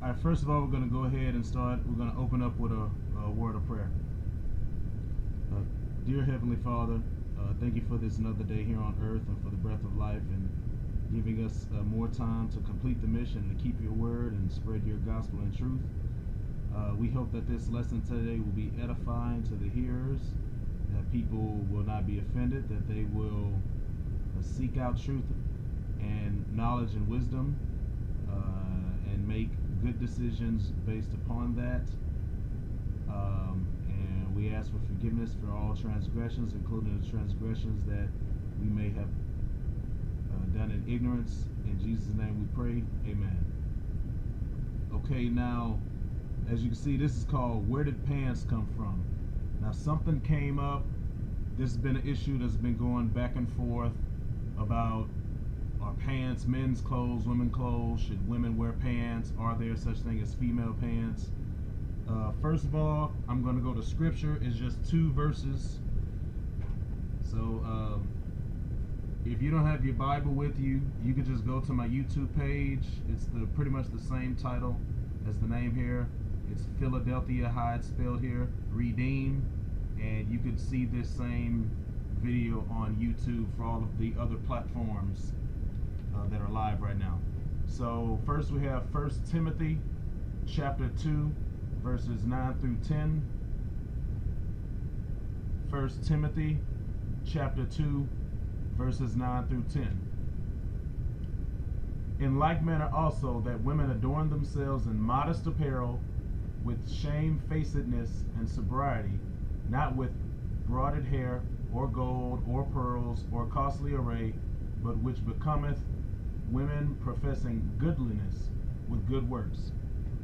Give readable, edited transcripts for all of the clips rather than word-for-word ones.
All right, first of all, we're going to go ahead and start. We're going to open up with a word of prayer. Dear Heavenly Father, thank you for this another day here on earth and for the breath of life and giving us more time to complete the mission and to keep your word and spread your gospel and truth. We hope that this lesson today will be edifying to the hearers, that people will not be offended, that they will seek out truth and knowledge and wisdom and make good decisions based upon that. And we ask for forgiveness for all transgressions, including the transgressions that we may have done in ignorance. In Jesus' name we pray. Amen. Okay, now, as you can see, this is called Where Did Pants Come From? Now, something came up. This has been an issue that's been going back and forth about are pants men's clothes, women's clothes? Should women wear pants? Are there such thing as female pants? First of all, I'm going to go to scripture. It's just 2 verses. So if you don't have your Bible with you, you can just go to my YouTube page. It's pretty much the same title as the name here. It's PhiladelphiYAHH&, spelled here, Redeem. And you can see this same video on YouTube for all of the other platforms that are live right now. So first we have 1 Timothy chapter 2 verses 9 through 10. 1 Timothy chapter 2 verses 9 through 10. In like manner also that women adorn themselves in modest apparel, with shamefacedness and sobriety, not with broided hair or gold or pearls or costly array, but which becometh women professing goodliness with good works.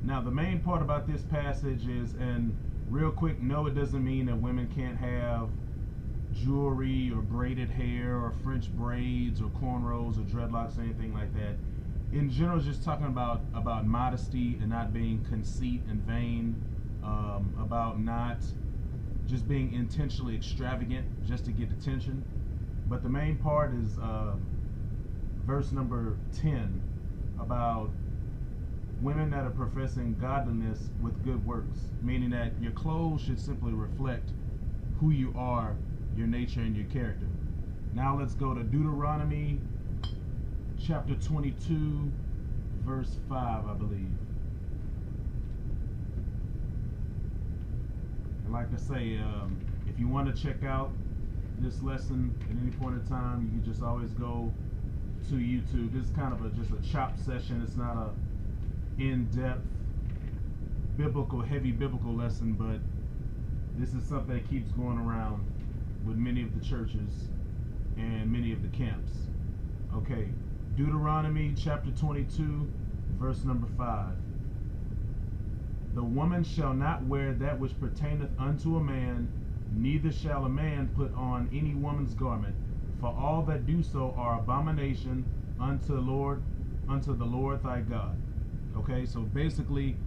Now the main part about this passage is, and real quick, no, it doesn't mean that women can't have jewelry or braided hair or French braids or cornrows or dreadlocks or anything like that. In general, just talking about modesty and not being conceit and vain, about not just being intentionally extravagant just to get attention. But the main part is verse number 10 about women that are professing godliness with good works, meaning that your clothes should simply reflect who you are, your nature, and your character. Now let's go to Deuteronomy chapter 22 verse 5, I believe. And like I say, if you want to check out this lesson at any point in time, you can just always go to YouTube. This is kind of just a chop session. It's not a in-depth heavy biblical lesson, but this is something that keeps going around with many of the churches and many of the camps. Okay, Deuteronomy chapter 22 verse number 5. The woman shall not wear that which pertaineth unto a man, neither shall a man put on any woman's garment, for all that do so are abomination unto the Lord thy God. Okay, so basically,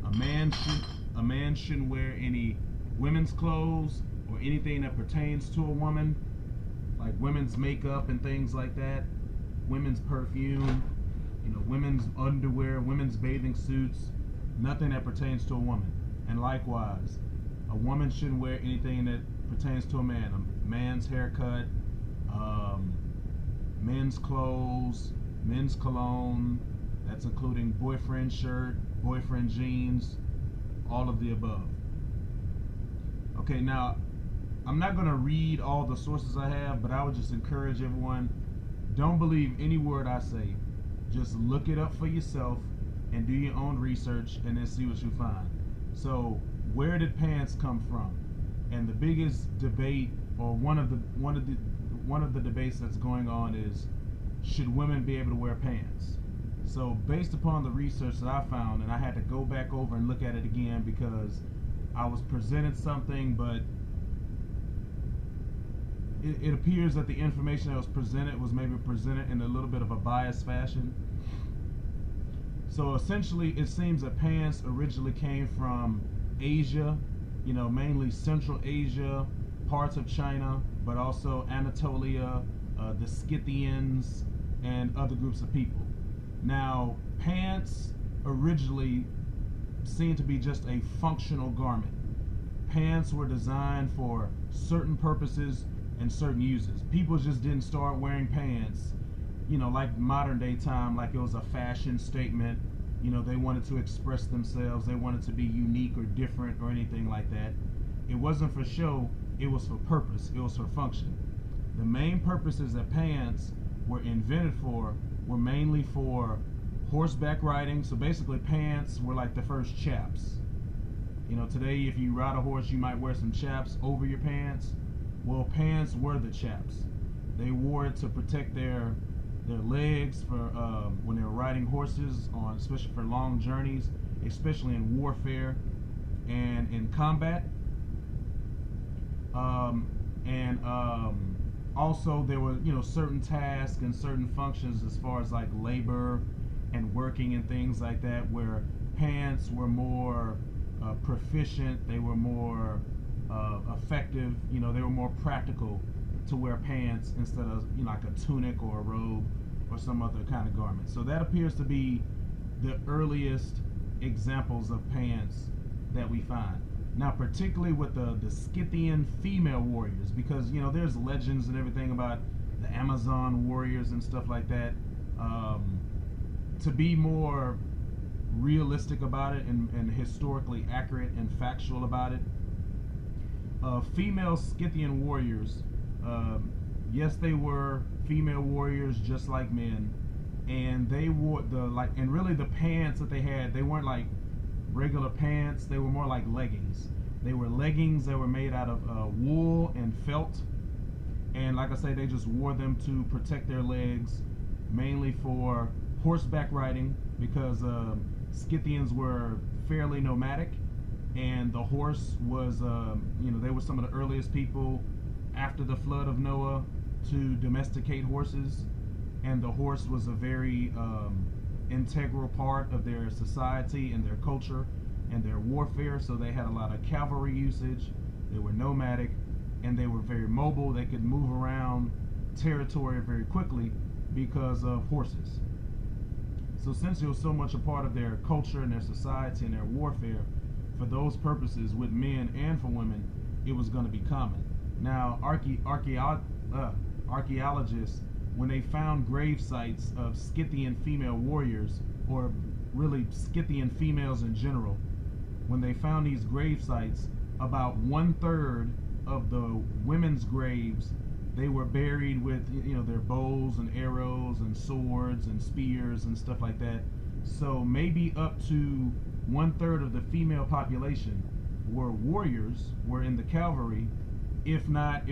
a man shouldn't wear any women's clothes or anything that pertains to a woman, like women's makeup and things like that, women's perfume, women's underwear, women's bathing suits, nothing that pertains to a woman. And likewise, a woman shouldn't wear anything that pertains to a man. A man's haircut, men's clothes, men's cologne, that's including boyfriend shirt, boyfriend jeans, all of the above. Okay, now, I'm not going to read all the sources I have, but I would just encourage everyone, don't believe any word I say. Just look it up for yourself and do your own research and then see what you find. So, where did pants come from? And the biggest debate, or one of the debates that's going on, is should women be able to wear pants? So based upon the research that I found, and I had to go back over and look at it again because I was presented something, but it appears that the information that was presented was maybe presented in a little bit of a biased fashion. So essentially, it seems that pants originally came from Asia, mainly Central Asia, parts of China, but also Anatolia, the Scythians, and other groups of people. Now, pants originally seen to be just a functional garment. Pants were designed for certain purposes and certain uses. People just didn't start wearing pants, like modern day time, like it was a fashion statement. They wanted to express themselves. They wanted to be unique or different or anything like that. It wasn't for show. It was for purpose. It was for function. The main purposes that pants were invented for were mainly for horseback riding. So basically pants were like the first chaps. Today if you ride a horse, you might wear some chaps over your pants. Well, pants were the chaps. They wore it to protect their legs for when they were riding horses, especially for long journeys, especially in warfare and in combat. Also there were certain tasks and certain functions as far as like labor and working and things like that, where pants were more proficient. They were more effective. They were more practical to wear pants instead of like a tunic or a robe or some other kind of garment. So that appears to be the earliest examples of pants that we find. Now, particularly with the Scythian female warriors, because there's legends and everything about the Amazon warriors and stuff like that. To be more realistic about it and historically accurate and factual about it, female Scythian warriors, yes, they were female warriors just like men, and they wore the pants that they had, they weren't like regular pants. They were more like leggings. They were leggings that were made out of wool and felt, and like I say, they just wore them to protect their legs, mainly for horseback riding, because Scythians were fairly nomadic, and the horse was they were some of the earliest people after the flood of Noah to domesticate horses, and the horse was a very integral part of their society and their culture and their warfare. So they had a lot of cavalry usage. They were nomadic, and they were very mobile. They could move around territory very quickly because of horses. So since it was so much a part of their culture and their society and their warfare, for those purposes, with men and for women, it was going to be common. Now, archaeologists, when they found grave sites of Scythian female warriors, or really Scythian females in general, when they found these grave sites, about 1/3 of the women's graves, they were buried with their bows and arrows and swords and spears and stuff like that. So maybe up to 1/3 of the female population were warriors, were in the cavalry, if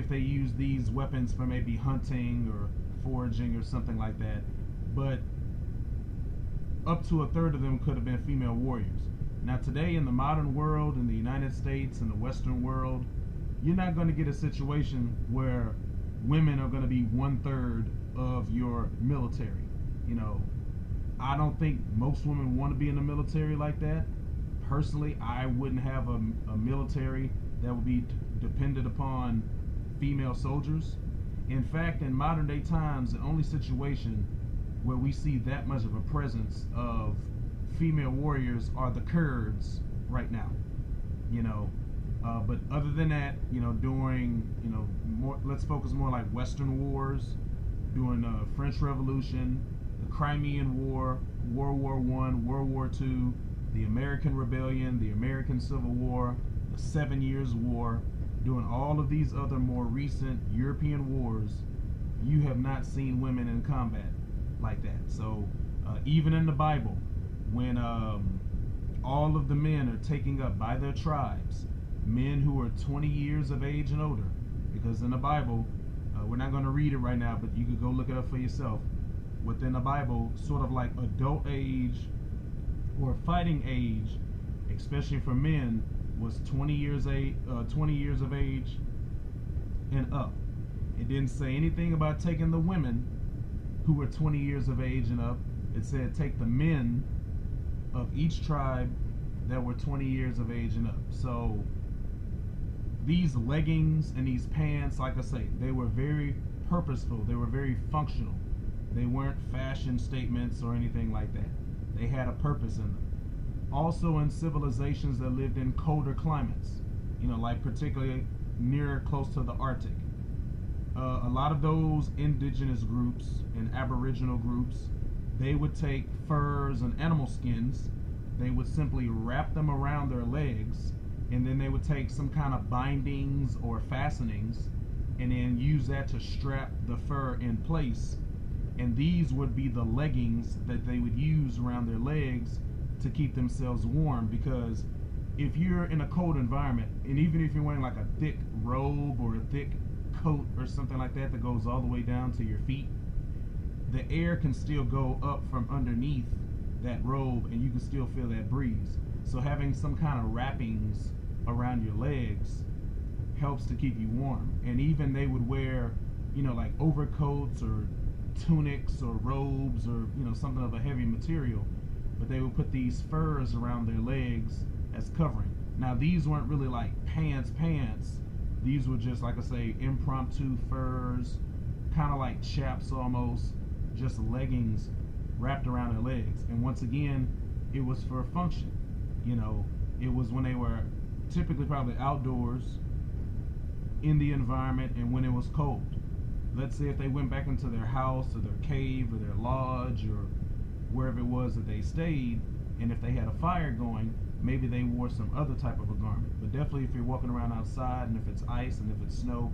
they used these weapons for maybe hunting or foraging or something like that. But up to 1/3 of them could have been female warriors. Now today, in the modern world, in the United States, in the Western world, you're not going to get a situation where women are going to be 1/3 of your military. I don't think most women want to be in the military like that. Personally, I wouldn't have a military that would be dependent upon female soldiers. In fact, in modern day times, the only situation where we see that much of a presence of female warriors are the Kurds right now. But other than that, during more, let's focus more like Western wars, during the French Revolution, the Crimean War, World War I, World War II, the American Rebellion, the American Civil War, the 7 Years' War, during all of these other more recent European wars, you have not seen women in combat like that. So even in the Bible, when all of the men are taken up by their tribes, men who are 20 years of age and older, because in the Bible, we're not going to read it right now, but you could go look it up for yourself. Within the Bible, sort of like adult age or fighting age, especially for men, was 20 years of age and up. It didn't say anything about taking the women who were 20 years of age and up. It said take the men of each tribe that were 20 years of age and up. So these leggings and these pants, like I say, they were very purposeful. They were very functional. They weren't fashion statements or anything like that. They had a purpose in them. Also in civilizations that lived in colder climates, like particularly near close to the Arctic. A lot of those indigenous groups and aboriginal groups, they would take furs and animal skins, they would simply wrap them around their legs, and then they would take some kind of bindings or fastenings and then use that to strap the fur in place. And these would be the leggings that they would use around their legs to keep themselves warm, because if you're in a cold environment, and even if you're wearing like a thick robe or a thick coat or something like that that goes all the way down to your feet, the air can still go up from underneath that robe and you can still feel that breeze. So having some kind of wrappings around your legs helps to keep you warm. And even they would wear, like overcoats or tunics or robes or, something of a heavy material, but they would put these furs around their legs as covering. Now these weren't really like pants. These were just, like I say, impromptu furs, kind of like chaps almost, just leggings wrapped around their legs. And once again, it was for function. It was when they were typically probably outdoors in the environment and when it was cold. Let's say if they went back into their house or their cave or their lodge or wherever it was that they stayed, and if they had a fire going, maybe they wore some other type of a garment. But definitely if you're walking around outside and if it's ice and if it's snow,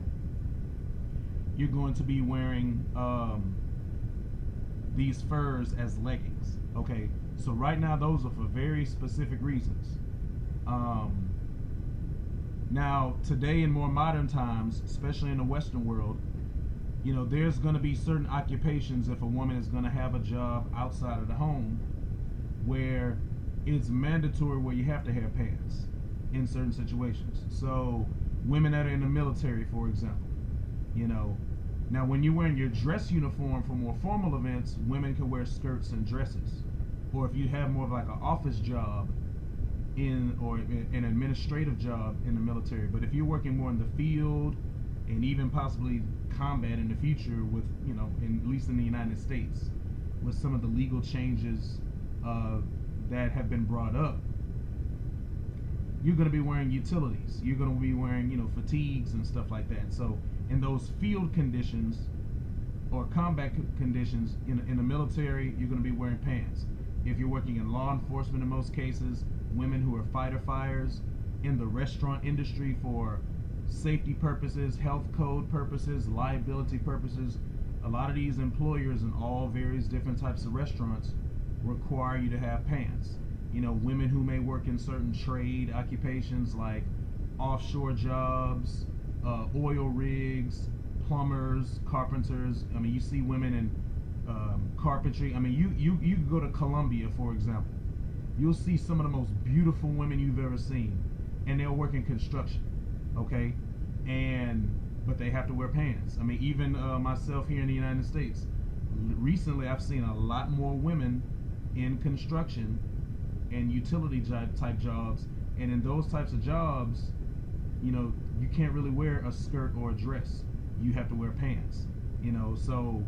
you're going to be wearing these furs as leggings. Okay, so right now those are for very specific reasons. Now today in more modern times, especially in the Western world, there's going to be certain occupations, if a woman is going to have a job outside of the home, where it's mandatory where you have to have pants in certain situations. So women that are in the military, for example, now when you're wearing your dress uniform for more formal events, women can wear skirts and dresses. Or if you have more of like an office job or an administrative job in the military. But if you're working more in the field and even possibly combat in the future with, at least in the United States, with some of the legal changes that have been brought up, you're going to be wearing utilities. You're going to be wearing, fatigues and stuff like that. So in those field conditions or combat conditions in the military, you're going to be wearing pants. If you're working in law enforcement, in most cases, women who are fighter fires, in the restaurant industry for safety purposes, health code purposes, liability purposes, a lot of these employers in all various different types of restaurants require you to have pants. Women who may work in certain trade occupations like offshore jobs, oil rigs, plumbers, carpenters. You see women in carpentry. You go to Colombia, for example. You'll see some of the most beautiful women you've ever seen, and they'll work in construction. Okay, but they have to wear pants. Even myself here in the United States, recently I've seen a lot more women in construction and utility type jobs, and in those types of jobs, you can't really wear a skirt or a dress. You have to wear pants. So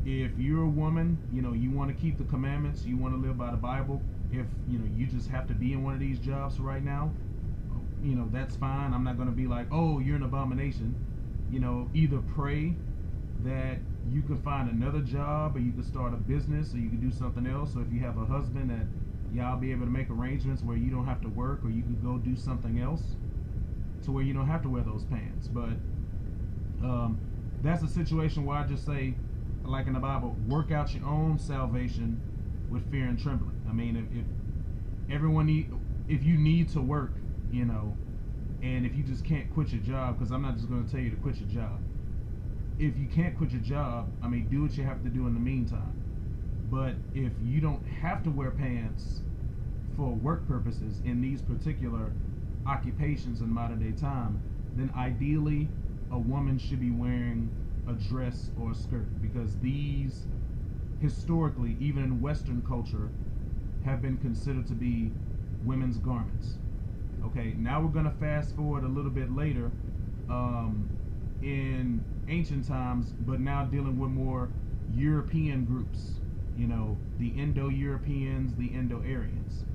if you're a woman, you want to keep the commandments, you want to live by the Bible. If you just have to be in one of these jobs right now, that's fine. I'm not going to be like, oh, you're an abomination. Either pray that you can find another job, or you can start a business, or you can do something else. So if you have a husband, that y'all be able to make arrangements where you don't have to work, or you can go do something else to where you don't have to wear those pants. But that's a situation where I just say, like in the Bible, work out your own salvation with fear and trembling. If you need to work, and if you just can't quit your job, because I'm not just going to tell you to quit your job. If you can't quit your job, do what you have to do in the meantime. But if you don't have to wear pants for work purposes in these particular occupations in modern day time, then ideally a woman should be wearing a dress or a skirt, because these historically, even in Western culture, have been considered to be women's garments. Okay, now we're going to fast forward a little bit later in ancient times, but now dealing with more European groups, the Indo-Europeans, the Indo-Aryans.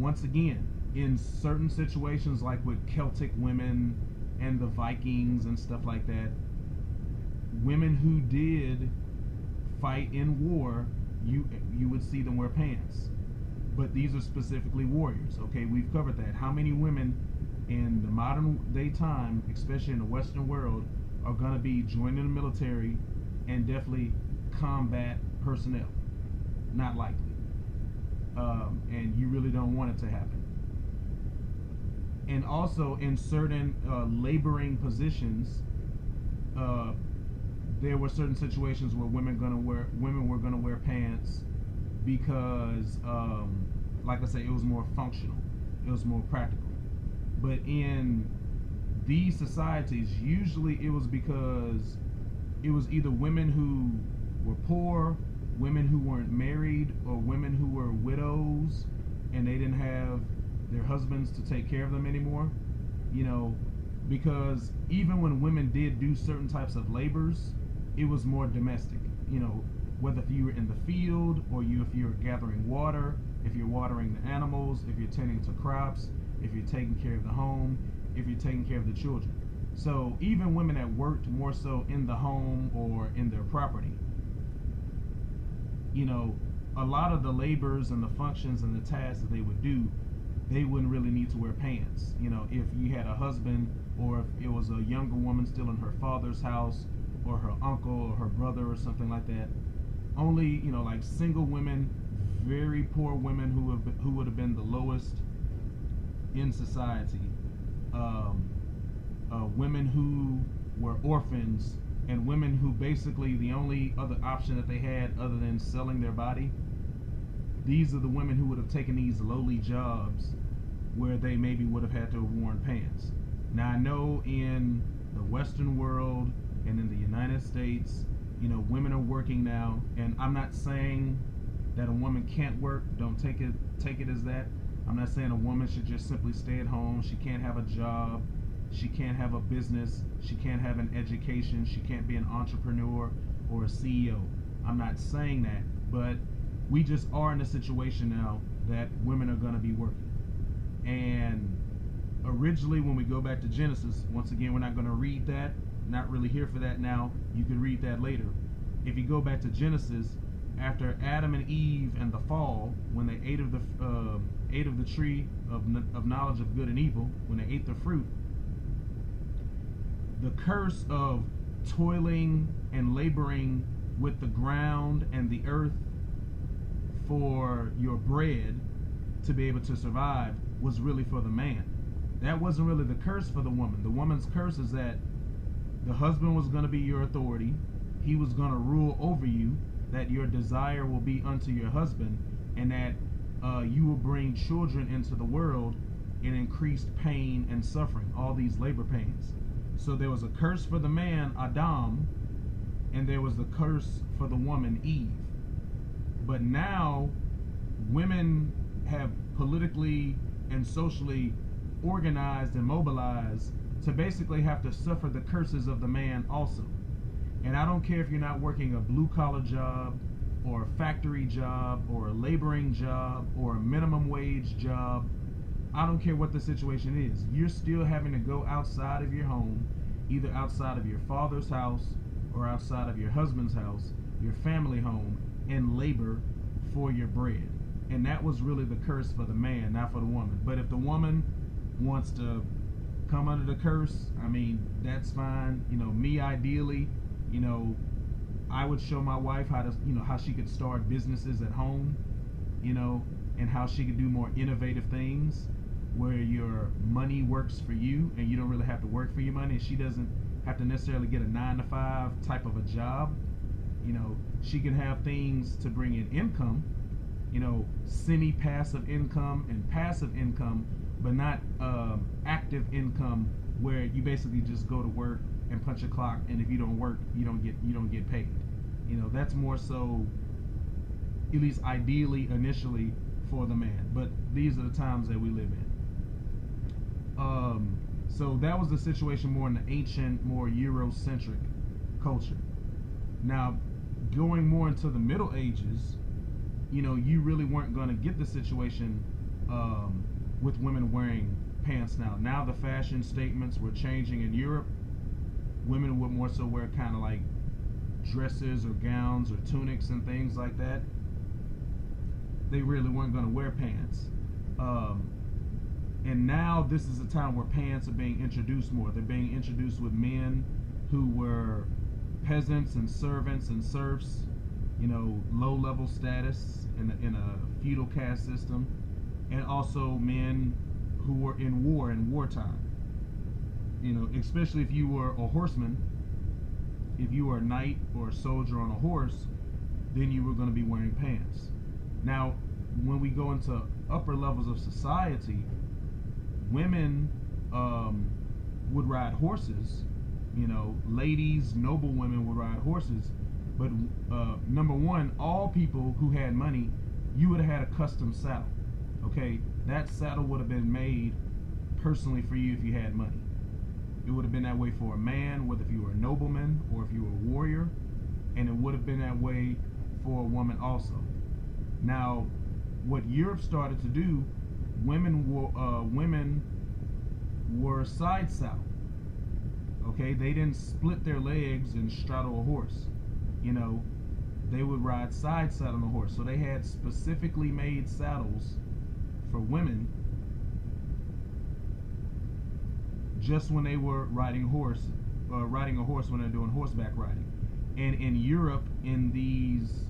once again, in certain situations like with Celtic women and the Vikings and stuff like that, women who did fight in war, you would see them wear pants. But these are specifically warriors. Okay, we've covered that. How many women in the modern day time, especially in the Western world, are going to be joining the military and definitely combat personnel? Not likely. And you really don't want it to happen. And also in certain laboring positions, there were certain situations where women were gonna wear pants because, like I say, it was more functional, it was more practical. But in these societies, usually it was because it was either women who were poor, women who weren't married, or women who were widows and they didn't have their husbands to take care of them anymore. You know, because even when women did do certain types of labors, it was more domestic. You know, whether if you were in the field or if you're gathering water, if you're watering the animals, if you're tending to crops, if you're taking care of the home, if you're taking care of the children. So even women that worked more so in the home or in their property, you know, a lot of the labors and the functions and the tasks that they would do, they wouldn't really need to wear pants. You know, if you had a husband or if it was a younger woman still in her father's house or her uncle or her brother or something like that, only, you know, like single women, very poor women who would have been the lowest in society, women who were orphans, and women who basically the only other option that they had other than selling their body, these are the women who would have taken these lowly jobs where they maybe would have had to have worn pants. Now I know in the Western world and in the United States, you know, women are working now, and I'm not saying that a woman can't work. Don't take it as that. I'm not saying a woman should just simply stay at home. She can't have a job. She can't have a business. She can't have an education. She can't be an entrepreneur or a CEO. I'm not saying that, but we just are in a situation now that women are going to be working. And originally, when we go back to Genesis, once again, we're not going to read that. Not really here for that now. You can read that later. If you go back to Genesis, after Adam and Eve and the fall, when they ate of the tree of knowledge of good and evil, when they ate the fruit, the curse of toiling and laboring with the ground and the earth for your bread to be able to survive was really for the man. That wasn't really the curse for the woman. The woman's curse is that the husband was going to be your authority. He was going to rule over you, that your desire will be unto your husband, and that you will bring children into the world in increased pain and suffering, all these labor pains. So there was a curse for the man, Adam, and there was the curse for the woman, Eve. But now women have politically and socially organized and mobilized to basically have to suffer the curses of the man also. And I don't care if you're not working a blue-collar job or a factory job or a laboring job or a minimum wage job. I don't care what the situation is. You're still having to go outside of your home, either outside of your father's house or outside of your husband's house, your family home, and labor for your bread. And that was really the curse for the man, not for the woman. But if the woman wants to come under the curse, I mean, that's fine. You know, me ideally, you know, I would show my wife how to, you know, how she could start businesses at home, you know, and how she could do more innovative things where your money works for you and you don't really have to work for your money, and she doesn't have to necessarily get a 9-to-5 type of a job. You know, she can have things to bring in income, you know, semi-passive income and passive income, but not active income where you basically just go to work and punch a clock, and if you don't work, you don't get paid. You know, that's more so, at least ideally initially, for the man. But these are the times that we live in. So that was the situation more in the ancient, more Eurocentric culture. Now, going more into the Middle Ages, you know, you really weren't going to get the situation with women wearing pants now. Now the fashion statements were changing in Europe. Women would more so wear kind of like dresses or gowns or tunics and things like that. They really weren't going to wear pants. And now this is a time where pants are being introduced more. They're being introduced with men who were peasants and servants and serfs, low-level status in a feudal caste system, and also men who were in wartime. Especially if you were a horseman, if you were a knight or a soldier on a horse, then you were going to be wearing pants. Now, when we go into upper levels of society, women would ride horses. Ladies, noble women would ride horses. But number one, all people who had money, you would have had a custom saddle. Okay, that saddle would have been made personally for you if you had money. It would have been that way for a man, whether if you were a nobleman or if you were a warrior, and it would have been that way for a woman also. Now, what Europe started to do, women were side saddle. Okay, they didn't split their legs and straddle a horse. They would ride side saddle on a horse. So they had specifically made saddles for women just when they were riding a horse when they're doing horseback riding. And in Europe, in these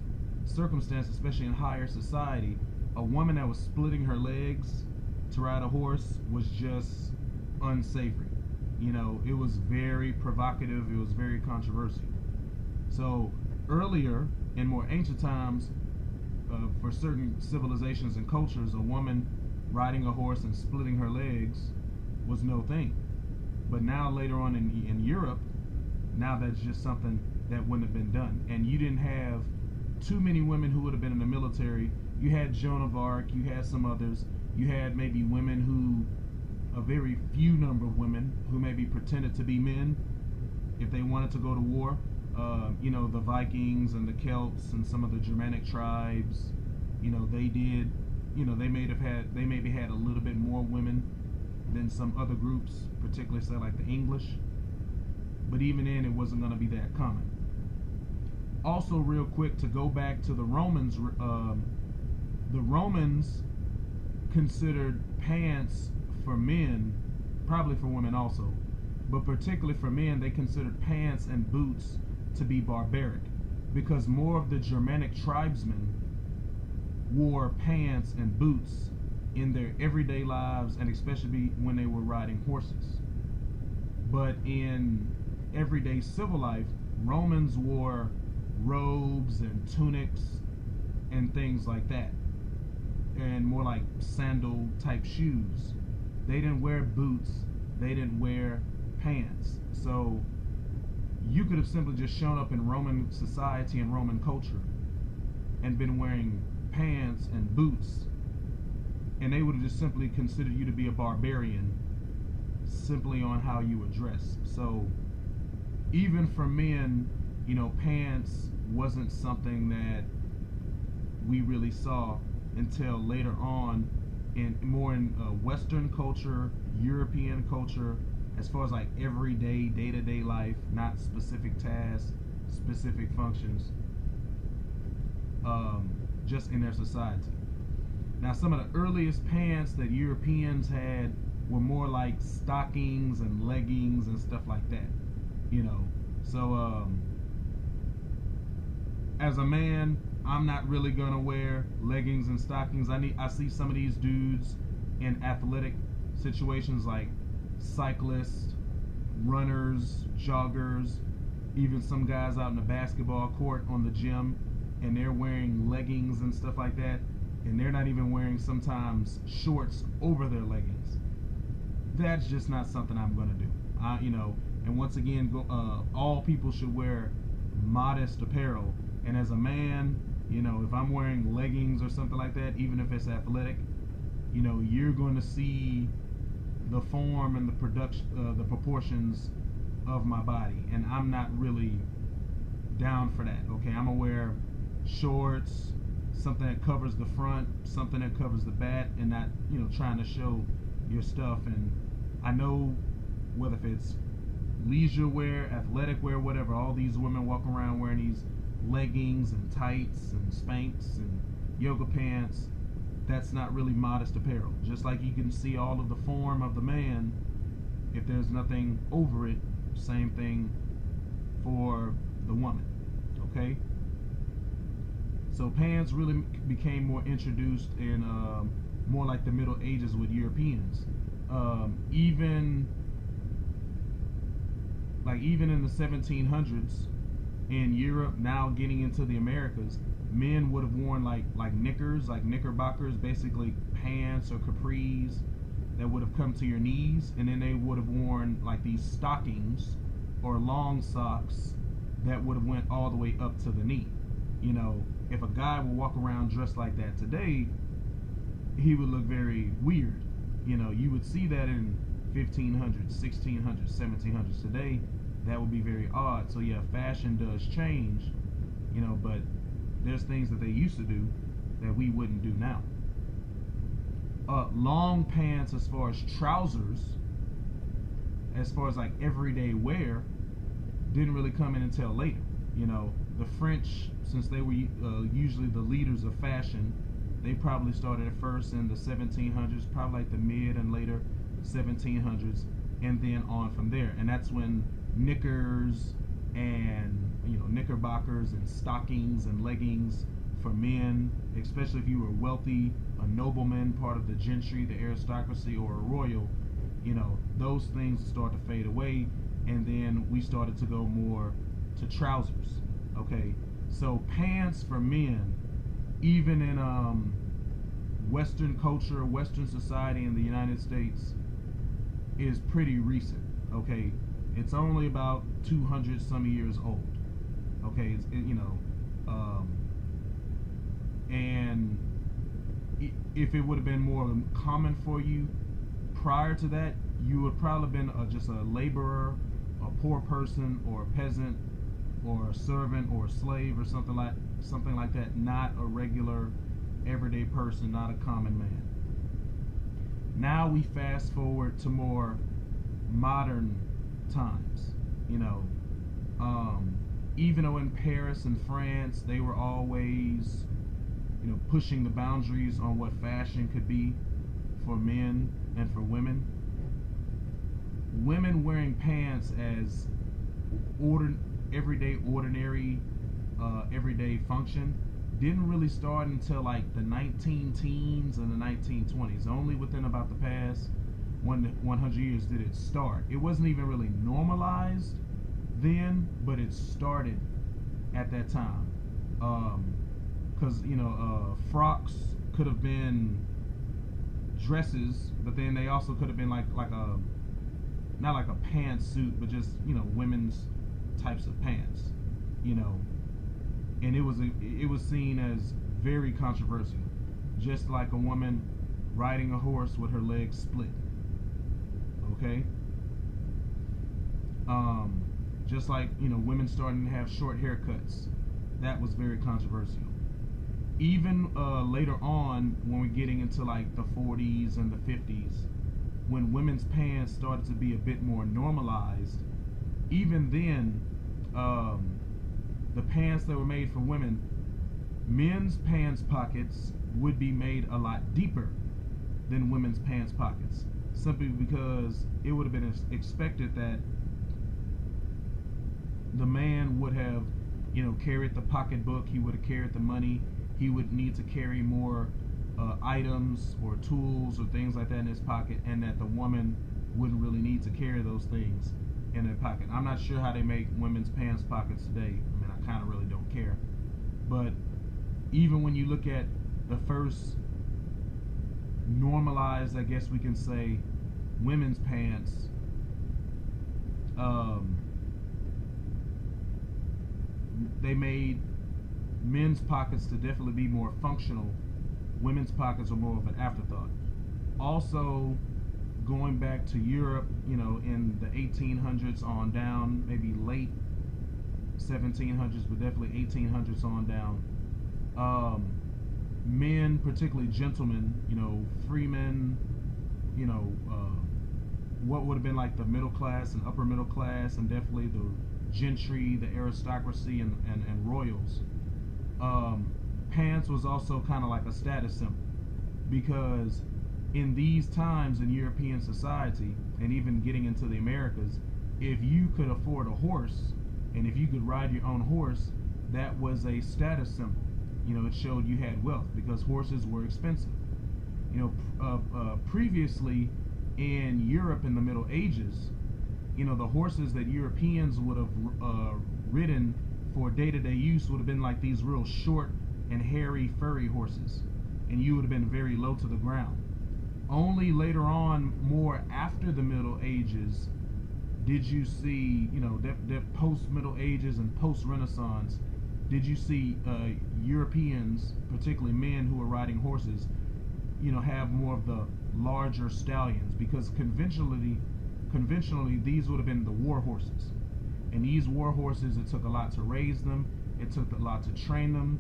circumstances, especially in higher society, a woman that was splitting her legs to ride a horse was just unsavory. It was very provocative. It was very controversial. So earlier, in more ancient times, for certain civilizations and cultures, a woman riding a horse and splitting her legs was no thing. But now later on in Europe, now that's just something that wouldn't have been done. And you didn't have too many women who would have been in the military. You had Joan of Arc, you had some others. You had maybe women a very few number of women who maybe pretended to be men if they wanted to go to war. The Vikings and the Celts and some of the Germanic tribes, they did, they maybe had a little bit more women than some other groups, particularly say like the English. But even then, it wasn't going to be that common. Also, real quick, to go back to the Romans considered pants for men, probably for women also, but particularly for men, they considered pants and boots to be barbaric, because more of the Germanic tribesmen wore pants and boots in their everyday lives, and especially when they were riding horses. But in everyday civil life, Romans wore robes and tunics and things like that, and more like sandal type shoes. They didn't wear boots, they didn't wear pants. So you could have simply just shown up in Roman society and Roman culture and been wearing pants and boots, and they would have just simply considered you to be a barbarian simply on how you were dressed. So even for men, pants wasn't something that we really saw until later on in Western culture, European culture, as far as like everyday, day-to-day life, not specific tasks, specific functions, just in their society. Now, some of the earliest pants that Europeans had were more like stockings and leggings and stuff like that, So, as a man, I'm not really gonna wear leggings and stockings. I see some of these dudes in athletic situations like cyclists, runners, joggers, even some guys out in the basketball court on the gym, and they're wearing leggings and stuff like that, and they're not even wearing sometimes shorts over their leggings. That's just not something I'm gonna do. And once again, all people should wear modest apparel. And as a man, if I'm wearing leggings or something like that, even if it's athletic, you're going to see the form and the proportions of my body, and I'm not really down for that. Okay, I'm gonna wear shorts, something that covers the front, something that covers the back, and not, trying to show your stuff. And I know whether if it's leisure wear, athletic wear, whatever, all these women walk around wearing these leggings and tights and Spanx and yoga pants. That's not really modest apparel. Just like you can see all of the form of the man, if there's nothing over it, same thing for the woman. Okay? So pants really became more introduced in more like the Middle Ages with Europeans. Even in the 1700s in Europe, now getting into the Americas, men would have worn like knickers, like knickerbockers, basically pants or capris that would have come to your knees, and then they would have worn like these stockings or long socks that would have went all the way up to the knee. If a guy would walk around dressed like that today, he would look very weird. You would see that in 1500s, 1600s, 1700s. Today, that would be very odd. So yeah, fashion does change, but there's things that they used to do that we wouldn't do now. Long pants, as far as trousers, as far as like everyday wear, didn't really come in until later. The French, since they were usually the leaders of fashion, they probably started at first in the 1700s, probably like the mid and later 1700s, and then on from there. And that's when knickers and knickerbockers and stockings and leggings for men, especially if you were wealthy, a nobleman, part of the gentry, the aristocracy, or a royal, those things start to fade away, and then we started to go more to trousers. Okay, so pants for men, even in Western culture, Western society in the United States, is pretty recent. Okay, it's only about 200 some years old. Okay, and if it would have been more common for you prior to that, you would probably have been just a laborer, a poor person, or a peasant, or a servant, or a slave, or something like that. Not a regular, everyday person, not a common man. Now we fast forward to more modern times. Even though in Paris and France they were always, pushing the boundaries on what fashion could be for men and for women, women wearing pants as everyday function didn't really start until like the 19-teens and the 1920s. Only within about the past 100 years did it start. It wasn't even really normalized then, but it started at that time. Because frocks could have been dresses, but then they also could have been like a, not like a pantsuit, but just women's types of pants, and it was seen as very controversial, just like a woman riding a horse with her legs split. Okay, just like women starting to have short haircuts, that was very controversial. Even later on, when we're getting into like the 40s and the 50s, when women's pants started to be a bit more normalized, even then, the pants that were made for women, men's pants pockets would be made a lot deeper than women's pants pockets, simply because it would have been expected that the man would have, carried the pocketbook, he would have carried the money, he would need to carry more items or tools or things like that in his pocket, and that the woman wouldn't really need to carry those things in their pocket. I'm not sure how they make women's pants pockets today. I mean, I kind of really don't care. But even when you look at the first normalized, I guess we can say, women's pants, they made men's pockets to definitely be more functional. Women's pockets are more of an afterthought. Also, going back to Europe, in the 1800s on down, maybe late 1700s, but definitely 1800s on down, men, particularly gentlemen, freemen, you know, what would have been like the middle class and upper middle class, and definitely the gentry, the aristocracy, and royals. Pants was also kind of like a status symbol, because in these times in European society, and even getting into the Americas, if you could afford a horse, and if you could ride your own horse, that was a status symbol. It showed you had wealth, because horses were expensive. Previously in Europe in the Middle Ages, the horses that Europeans would have ridden for day-to-day use would have been like these real short and hairy, furry horses, and you would have been very low to the ground. Only later on, more after the Middle Ages, did you see, that post-Middle Ages and post-Renaissance, did you see Europeans, particularly men who were riding horses, have more of the larger stallions, because conventionally these would have been the war horses. And these war horses, it took a lot to raise them, it took a lot to train them,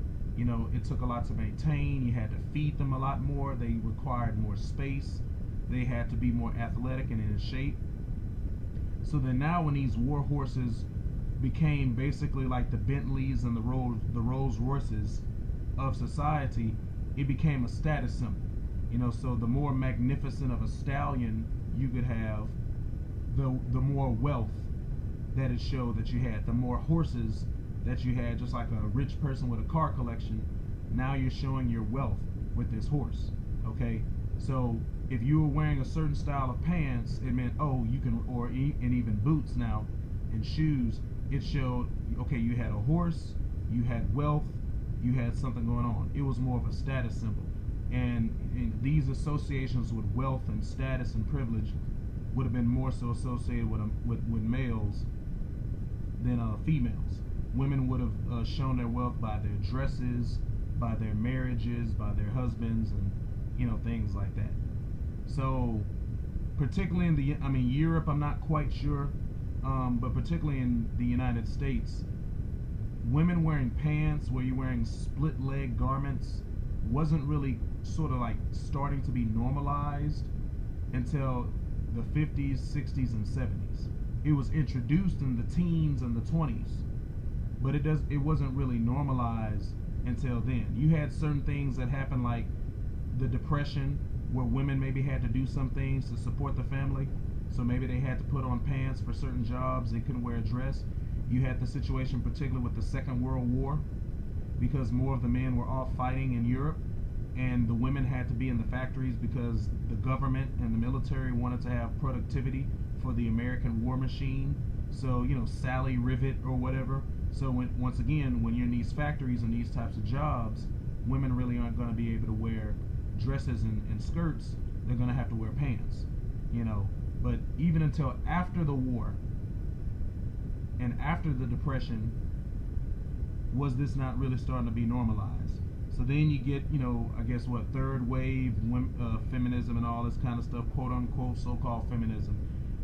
it took a lot to maintain. You had to feed them a lot more, they required more space, they had to be more athletic and in shape. So then now when these war horses became basically like the Bentleys and the Rolls Royces of society, it became a status symbol. So the more magnificent of a stallion you could have, the more wealth that it showed that you had. The more horses that you had, just like a rich person with a car collection, now you're showing your wealth with this horse. Okay, so if you were wearing a certain style of pants, it meant, oh, you can, and even boots now and shoes, it showed, okay, you had a horse, you had wealth, you had something going on. It was more of a status symbol. And these associations with wealth and status and privilege would have been more so associated with males than females. Women would have shown their wealth by their dresses, by their marriages, by their husbands, and things like that. So particularly in Europe, I'm not quite sure, but particularly in the United States, women wearing pants, where you're wearing split leg garments, wasn't really sort of like starting to be normalized until the 50s, 60s, and 70s. It was introduced in the teens and the 20s, but it wasn't really normalized until then. You had certain things that happened, like the Depression, where women maybe had to do some things to support the family. So maybe they had to put on pants for certain jobs, they couldn't wear a dress. You had the situation particularly with the Second World War, because more of the men were off fighting in Europe, and the women had to be in the factories because the government and the military wanted to have productivity for the American war machine. So, Sally Rivet or whatever. So once again, when you're in these factories and these types of jobs, women really aren't going to be able to wear dresses and skirts. They're going to have to wear pants, But even until after the war and after the Depression, was this not really starting to be normalized? So then you get, I guess third wave feminism and all this kind of stuff, quote unquote so-called feminism.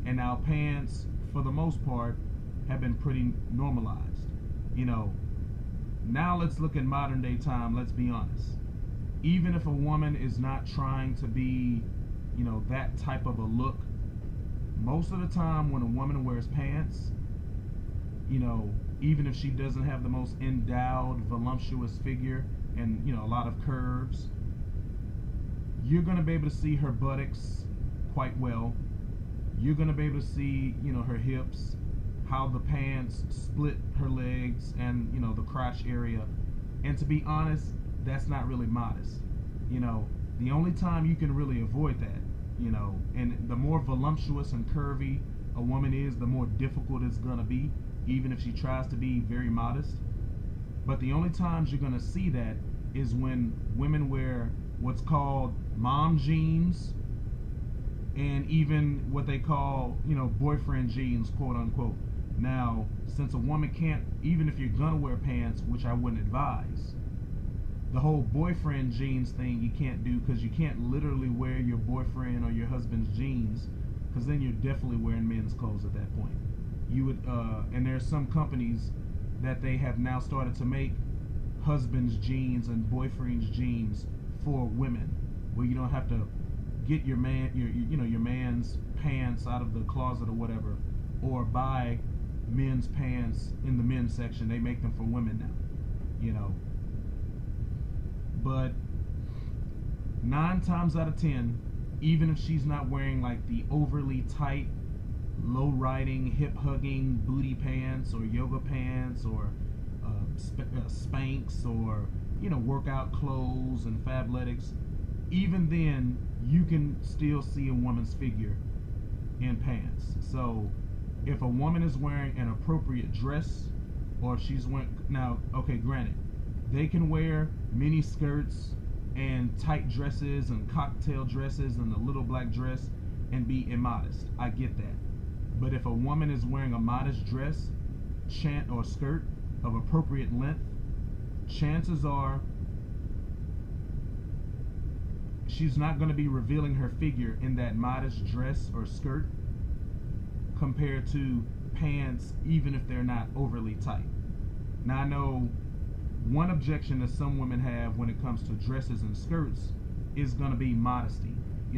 And now pants, for the most part, have been pretty normalized. Now let's look at modern day time, let's be honest. Even if a woman is not trying to be, that type of a look, most of the time when a woman wears pants, even if she doesn't have the most endowed, voluptuous figure and, a lot of curves, you're going to be able to see her buttocks quite well. You're going to be able to see, her hips, how the pants split her legs, and, the crotch area. And to be honest, that's not really modest. The only time you can really avoid that, and the more voluptuous and curvy a woman is, the more difficult it's going to be, even if she tries to be very modest. But the only times you're going to see that is when women wear what's called mom jeans, and even what they call, boyfriend jeans, quote unquote. Now, since a woman can't, even if you're going to wear pants, which I wouldn't advise, the whole boyfriend jeans thing you can't do, because you can't literally wear your boyfriend or your husband's jeans, because then you're definitely wearing men's clothes at that point. You would, and there's some companies that they have now started to make husband's jeans and boyfriend's jeans for women, where you don't have to get your man's pants out of the closet or whatever, or buy men's pants in the men's section. They make them for women now, But 9 times out of 10, even if she's not wearing like the overly tight, low-riding, hip-hugging booty pants or yoga pants or Spanx or workout clothes and Fabletics, even then you can still see a woman's figure in pants. So if a woman is wearing an appropriate dress, or if she's wearing, now okay, granted, they can wear mini skirts and tight dresses and cocktail dresses and a little black dress and be immodest. I get that. But if a woman is wearing a modest dress or skirt of appropriate length, chances are she's not going to be revealing her figure in that modest dress or skirt compared to pants, even if they're not overly tight. Now, I know one objection that some women have when it comes to dresses and skirts is going to be modesty.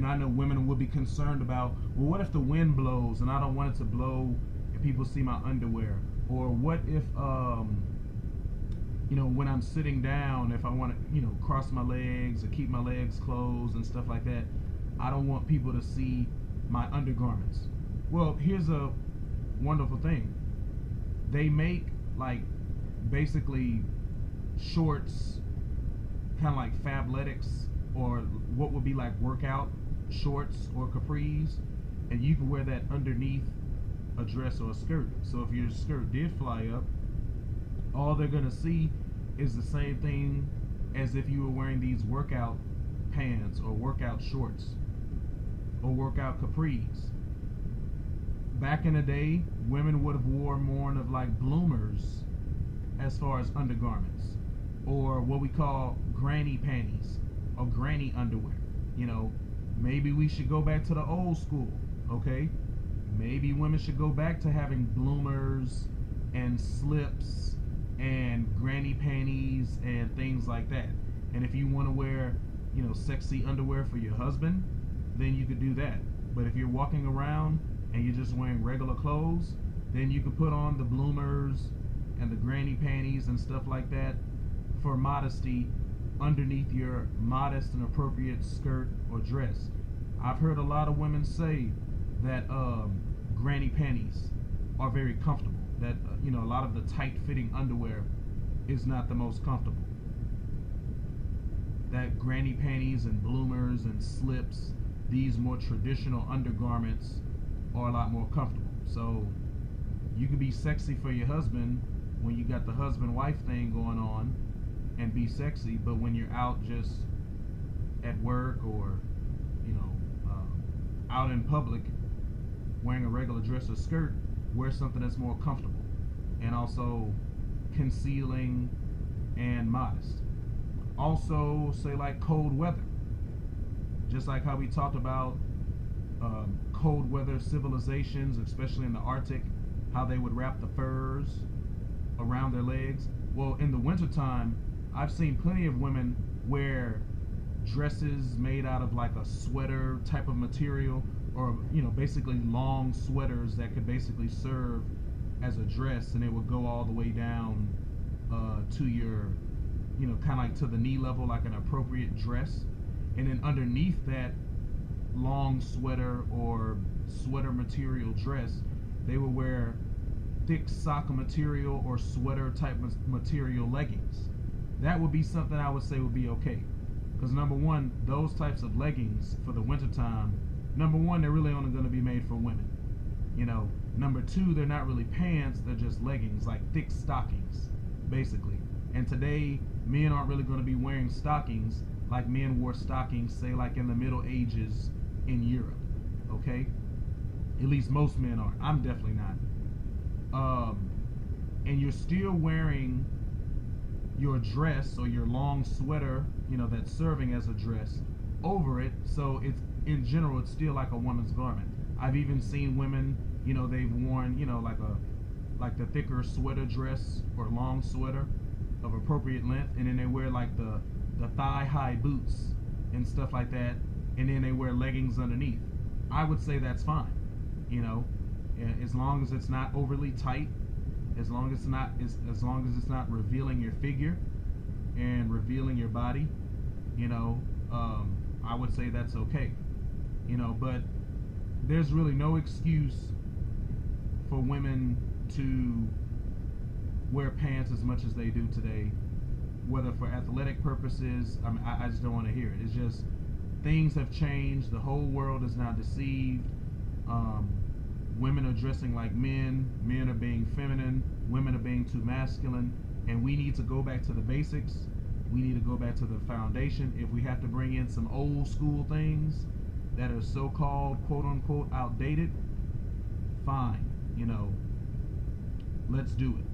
I know women will be concerned about, well, what if the wind blows and I don't want it to blow and people see my underwear? Or what if, when I'm sitting down, if I want to, cross my legs or keep my legs closed and stuff like that, I don't want people to see my undergarments. Well, here's a wonderful thing. They make, like, basically shorts, kind of like Fabletics, or what would be like workout shorts or capris, and you can wear that underneath a dress or a skirt. So if your skirt did fly up, all they're gonna see is the same thing as if you were wearing these workout pants or workout shorts or workout capris. Back in the day, women would have wore more of like bloomers as far as undergarments, or what we call granny panties or granny underwear. Maybe we should go back to the old school, okay? Maybe women should go back to having bloomers and slips and granny panties and things like that. And if you want to wear, sexy underwear for your husband, then you could do that. But if you're walking around and you're just wearing regular clothes, then you could put on the bloomers and the granny panties and stuff like that for modesty underneath your modest and appropriate skirt or dress. I've heard a lot of women say that granny panties are very comfortable, that a lot of the tight-fitting underwear is not the most comfortable, that granny panties and bloomers and slips, these more traditional undergarments, are a lot more comfortable. So you can be sexy for your husband when you got the husband-wife thing going on and be sexy, but when you're out just at work or out in public wearing a regular dress or skirt, wear something that's more comfortable and also concealing and modest. Also, say like cold weather, just like how we talked about cold weather civilizations, especially in the Arctic, how they would wrap the furs around their legs. Well, in the wintertime, I've seen plenty of women wear dresses made out of like a sweater type of material, or basically long sweaters that could basically serve as a dress, and it would go all the way down to your kind of like to the knee level, like an appropriate dress. And then underneath that long sweater or sweater material dress, they would wear thick sock material or sweater type material leggings. That would be something I would say would be okay. Because number one, those types of leggings for the wintertime, number one, they're really only going to be made for women. Number two, they're not really pants, they're just leggings, like thick stockings, basically. And today, men aren't really going to be wearing stockings like men wore stockings, say like in the Middle Ages in Europe, okay? At least most men aren't. I'm definitely not. And you're still wearing your dress or your long sweater, that's serving as a dress over it, so it's, in general, it's still like a woman's garment. I've even seen women, they've worn, like the thicker sweater dress or long sweater, of appropriate length, and then they wear like the thigh high boots and stuff like that, and then they wear leggings underneath. I would say that's fine, you know, as long as it's not overly tight, as long as it's not revealing your figure and revealing your body, you know. I would say that's okay, you know. But there's really no excuse for women to wear pants as much as they do today, whether for athletic purposes. I mean, I just don't want to hear it. It's just things have changed. The whole world is now deceived. Women are dressing like men. Men are being feminine. Women are being too masculine. And we need to go back to the basics. We need to go back to the foundation. If we have to bring in some old school things that are so-called, quote-unquote, outdated, fine. You know, let's do it.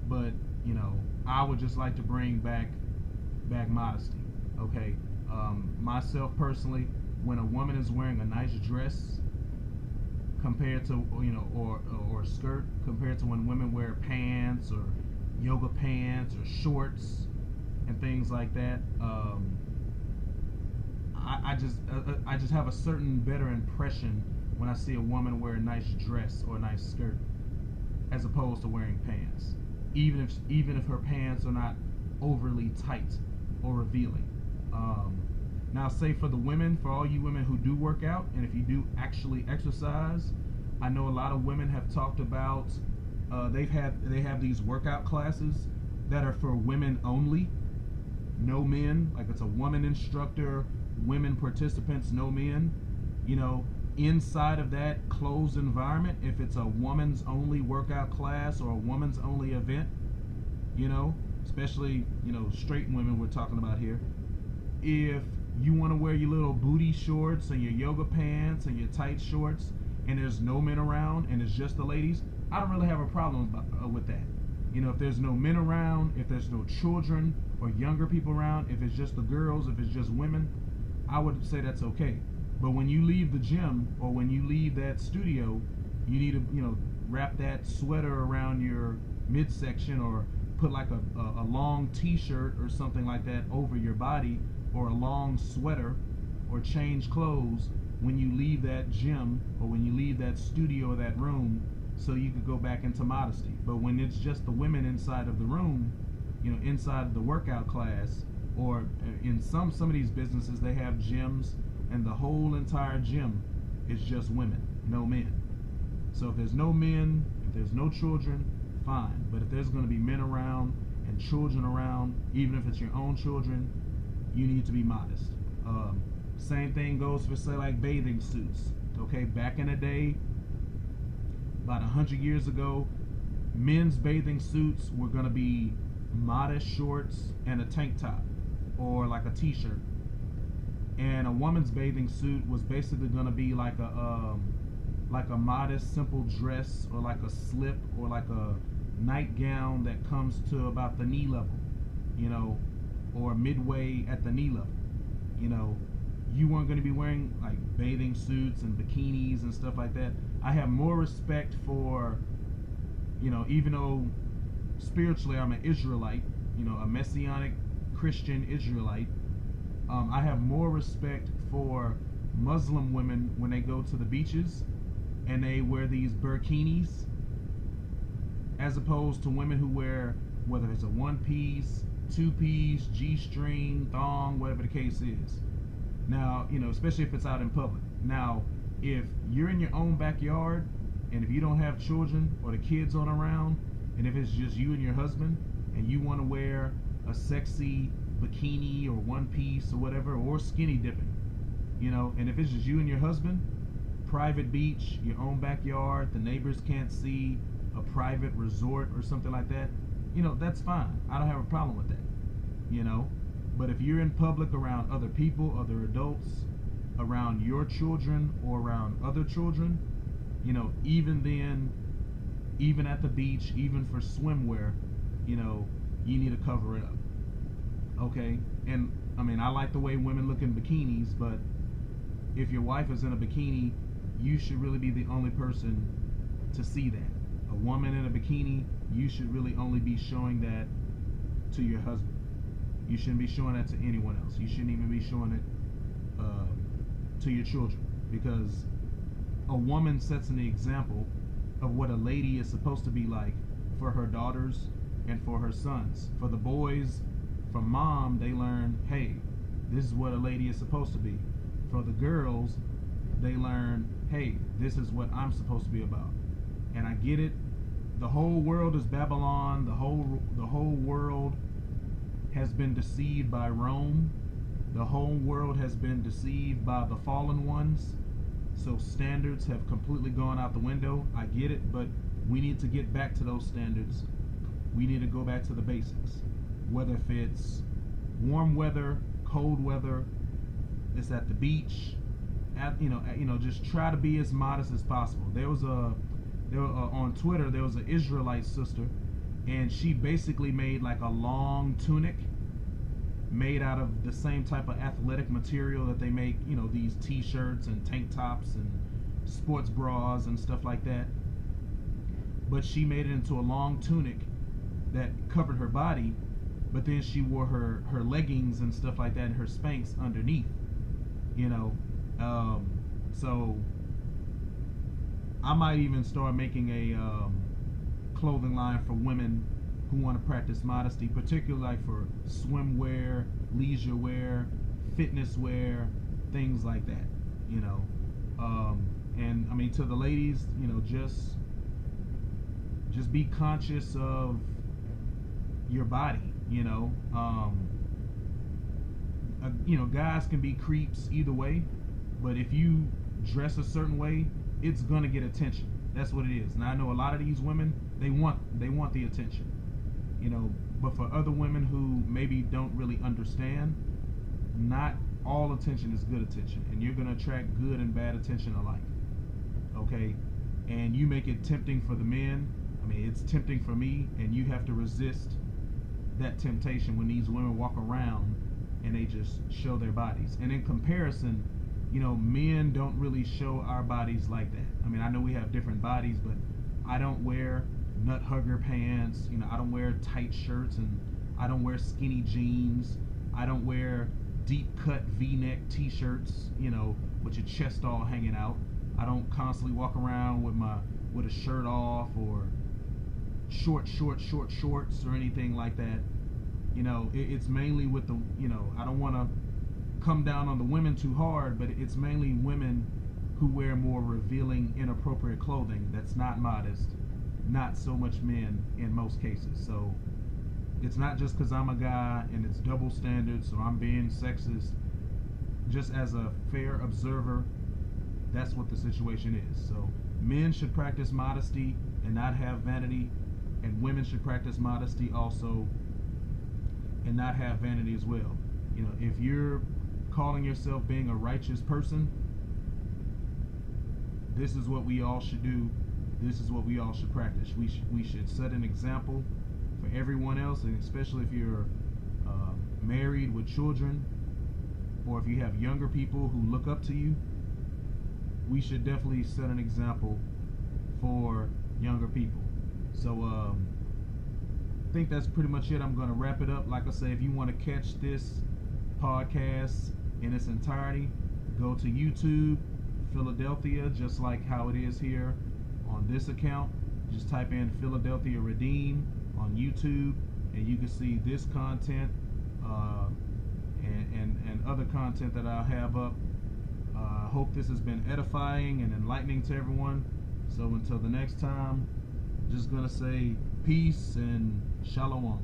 But you know, I would just like to bring back modesty. Okay, myself personally, when a woman is wearing a nice dress compared to, you know, or a skirt, compared to when women wear pants or yoga pants or shorts and things like that, I just have a certain better impression when I see a woman wear a nice dress or a nice skirt as opposed to wearing pants, even if her pants are not overly tight or revealing. Now, say for the women, for all you women who do work out, and if you do actually exercise, I know a lot of women have talked about they have these workout classes that are for women only, no men. Like, it's a woman instructor, women participants, no men. You know, inside of that closed environment, if it's a woman's only workout class or a woman's only event, you know, especially, you know, straight women we're talking about here, if you want to wear your little booty shorts and your yoga pants and your tight shorts and there's no men around and it's just the ladies, I don't really have a problem with that. You know, if there's no men around, if there's no children or younger people around, if it's just the girls, if it's just women, I would say that's okay. But when you leave the gym or when you leave that studio, you need to, you know, wrap that sweater around your midsection or put like a long t-shirt or something like that over your body, or a long sweater, or change clothes when you leave that gym or when you leave that studio or that room, so you could go back into modesty. But when it's just the women inside of the room, you know, inside of the workout class, or in some of these businesses, they have gyms and the whole entire gym is just women, no men. So if there's no men, if there's no children, fine. But if there's going to be men around and children around, even if it's your own children, you need to be modest. Same thing goes for, say, like bathing suits. Okay, back in the day, about 100 years ago, men's bathing suits were going to be modest shorts and a tank top, or like a t-shirt. And a woman's bathing suit was basically going to be like a modest, simple dress, or like a slip, or like a nightgown that comes to about the knee level, you know, or midway at the knee level. You know, you weren't going to be wearing like bathing suits and bikinis and stuff like that. I have more respect for, you know, even though spiritually I'm an Israelite, you know, a Messianic Christian Israelite, I have more respect for Muslim women when they go to the beaches and they wear these burkinis, as opposed to women who wear, whether it's a one-piece, two-piece, G-string, thong, whatever the case is. Now, you know, especially if it's out in public. Now, if you're in your own backyard, and if you don't have children or the kids aren't around, and if it's just you and your husband, and you want to wear a sexy bikini or one-piece or whatever, or skinny dipping, you know, and if it's just you and your husband, private beach, your own backyard, the neighbors can't see, a private resort or something like that, you know, that's fine. I don't have a problem with that, you know. But if you're in public around other people, other adults, around your children or around other children, you know, even then, even at the beach, even for swimwear, you know, you need to cover it up. Okay? And I mean, I like the way women look in bikinis, but if your wife is in a bikini, you should really be the only person to see that. A woman in a bikini, you should really only be showing that to your husband. You shouldn't be showing that to anyone else. You shouldn't even be showing it to your children, because a woman sets an example of what a lady is supposed to be like for her daughters and for her sons. For the boys, from mom, they learn, hey, this is what a lady is supposed to be. For the girls, they learn, hey, this is what I'm supposed to be about. And I get it. The whole world is Babylon. The whole world has been deceived by Rome. The whole world has been deceived by the fallen ones. So standards have completely gone out the window. I get it, but we need to get back to those standards. We need to go back to the basics. Whether if it's warm weather, cold weather, it's at the beach, just try to be as modest as possible. On Twitter, there was an Israelite sister, and she basically made like a long tunic made out of the same type of athletic material that they make, these t-shirts and tank tops and sports bras and stuff like that. But she made it into a long tunic that covered her body, but then she wore her leggings and stuff like that and her Spanx underneath, so I might even start making a clothing line for women who want to practice modesty, particularly like for swimwear, leisure wear, fitness wear, things like that, and I mean, to the ladies, just be conscious of your body, guys can be creeps either way, but if you dress a certain way, it's gonna get attention. That's what it is. And I know a lot of these women, they want the attention, but for other women who maybe don't really understand, not all attention is good attention, and you're gonna attract good and bad attention alike. Okay, and you make it tempting for the men. I mean, it's tempting for me, and you have to resist that temptation when these women walk around and they just show their bodies. And in comparison, men don't really show our bodies like that. I mean, I know we have different bodies, but I don't wear nut hugger pants, I don't wear tight shirts, and I don't wear skinny jeans. I don't wear deep cut V-neck t-shirts, with your chest all hanging out. I don't constantly walk around with a shirt off or shorts or anything like that. It's mainly with the, I don't want to come down on the women too hard, but it's mainly women who wear more revealing, inappropriate clothing that's not modest, not so much men in most cases. So it's not just because I'm a guy and it's double standards, so I'm being sexist. Just as a fair observer, that's what the situation is. So men should practice modesty and not have vanity, and women should practice modesty also and not have vanity as well. If you're calling yourself being a righteous person, this is what we all should do. This is what we all should practice. We should set an example for everyone else, and especially if you're married with children, or if you have younger people who look up to you. We should definitely set an example for younger people. So I think that's pretty much it. I'm going to wrap it up. Like I say, if you want to catch this podcast in its entirety, go to YouTube, Philadelphia, just like how it is here on this account. Just type in Philadelphia Redeem on YouTube, and you can see this content and other content that I'll have up. I hope this has been edifying and enlightening to everyone. So until the next time, just gonna say peace and shalom.